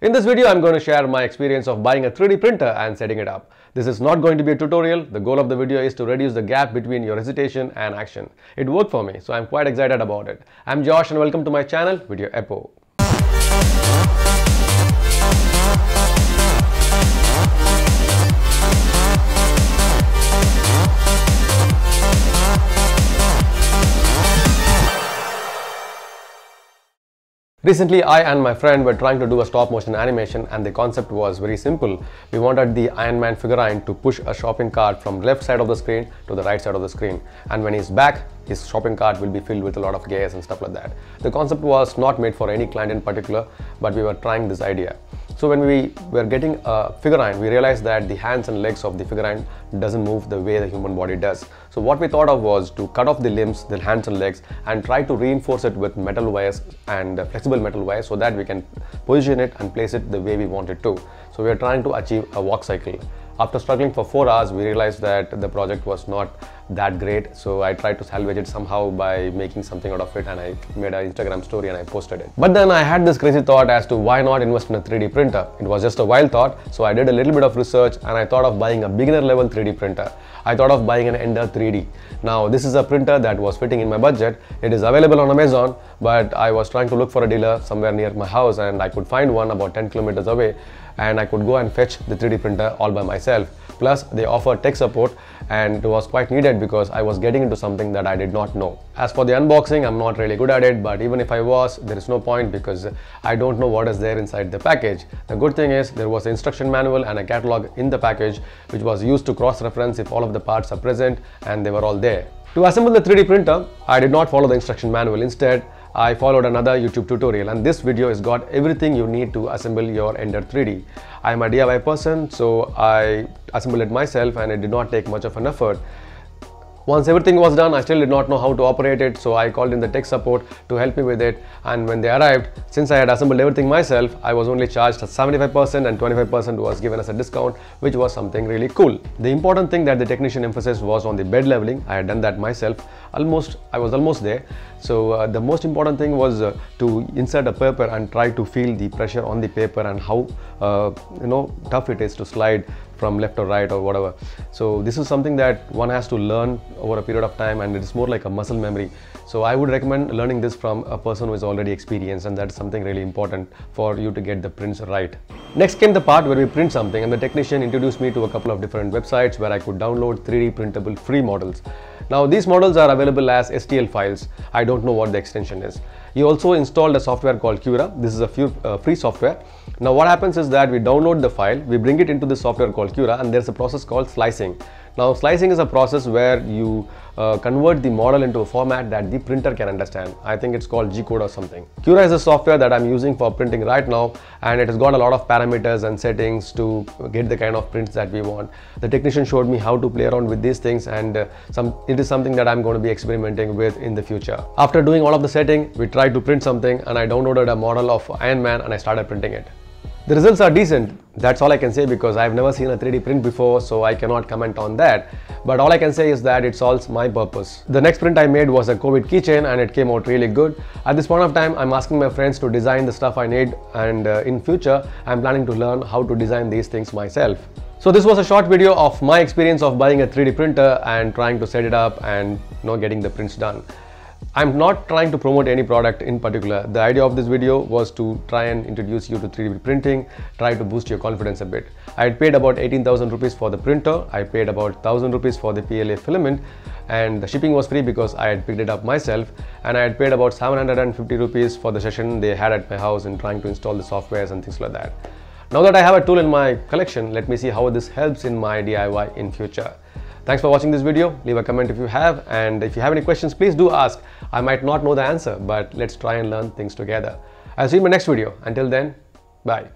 In this video, I'm going to share my experience of buying a 3D printer and setting it up. This is not going to be a tutorial. The goal of the video is to reduce the gap between your hesitation and action. It worked for me, so I'm quite excited about it. I'm Josh and welcome to my channel, Video Epo. Recently, I and my friend were trying to do a stop motion animation and the concept was very simple. We wanted the Iron Man figurine to push a shopping cart from left side of the screen to the right side of the screen, and when he's back, his shopping cart will be filled with a lot of gas and stuff like that. The concept was not made for any client in particular, but we were trying this idea. So when we were getting a figurine, we realized that the hands and legs of the figurine doesn't move the way the human body does. So what we thought of was to cut off the limbs, the hands and legs, and try to reinforce it with metal wires and flexible metal wires so that we can position it and place it the way we want it to. So we are trying to achieve a walk cycle. After struggling for 4 hours, we realized that the project was not that great, so I tried to salvage it somehow by making something out of it, and I made an Instagram story and I posted it. But then I had this crazy thought as to why not invest in a 3D printer. It was just a wild thought, so I did a little bit of research and I thought of buying a beginner level 3D printer. I thought of buying an Ender 3D. Now this is a printer that was fitting in my budget. It is available on Amazon, but I was trying to look for a dealer somewhere near my house and I could find one about 10 kilometers away, and I could go and fetch the 3D printer all by myself. Plus they offer tech support, and it was quite needed because I was getting into something that I did not know. As for the unboxing, I'm not really good at it, but even if I was, there is no point because I don't know what is there inside the package. The good thing is there was an instruction manual and a catalog in the package which was used to cross-reference if all of the parts are present, and they were all there. To assemble the 3D printer, I did not follow the instruction manual. Instead, I followed another YouTube tutorial, and this video has got everything you need to assemble your Ender 3D. I am a DIY person, so I assembled it myself and it did not take much of an effort. Once everything was done, I still did not know how to operate it, so I called in the tech support to help me with it, and when they arrived, since I had assembled everything myself, I was only charged 75% and 25% was given as a discount, which was something really cool. The important thing that the technician emphasized was on the bed leveling. I had done that myself. I was almost there. So the most important thing was to insert a paper and try to feel the pressure on the paper and how tough it is to slide from left or right or whatever. So this is something that one has to learn over a period of time, and it is more like a muscle memory. So I would recommend learning this from a person who is already experienced, and that's something really important for you to get the prints right. Next came the part where we print something, and the technician introduced me to a couple of different websites where I could download 3D printable free models. Now these models are available as STL files. I don't know what the extension is. He also installed a software called Cura. This is a free software. Now what happens is that we download the file, we bring it into the software called Cura, and there's a process called slicing. Now slicing is a process where you convert the model into a format that the printer can understand. I think it's called G-code or something. Cura is a software that I'm using for printing right now, and it has got a lot of parameters and settings to get the kind of prints that we want. The technician showed me how to play around with these things, and it is something that I'm going to be experimenting with in the future. After doing all of the setting, we tried to print something, and I downloaded a model of Iron Man and I started printing it. The results are decent. That's all I can say because I've never seen a 3D print before, so I cannot comment on that. But all I can say is that it solves my purpose. The next print I made was a COVID keychain, and it came out really good. At this point of time, I'm asking my friends to design the stuff I need, and in future, I'm planning to learn how to design these things myself. So this was a short video of my experience of buying a 3D printer and trying to set it up and getting the prints done. I'm not trying to promote any product in particular. The idea of this video was to try and introduce you to 3D printing, try to boost your confidence a bit. I had paid about 18,000 rupees for the printer, I paid about 1,000 rupees for the PLA filament, and the shipping was free because I had picked it up myself, and I had paid about 750 rupees for the session they had at my house in trying to install the softwares and things like that. Now that I have a tool in my collection, let me see how this helps in my DIY in future. Thanks for watching this video. Leave a comment if you have, and if you have any questions, please do ask. I might not know the answer, but let's try and learn things together. I'll see you in my next video. Until then, bye.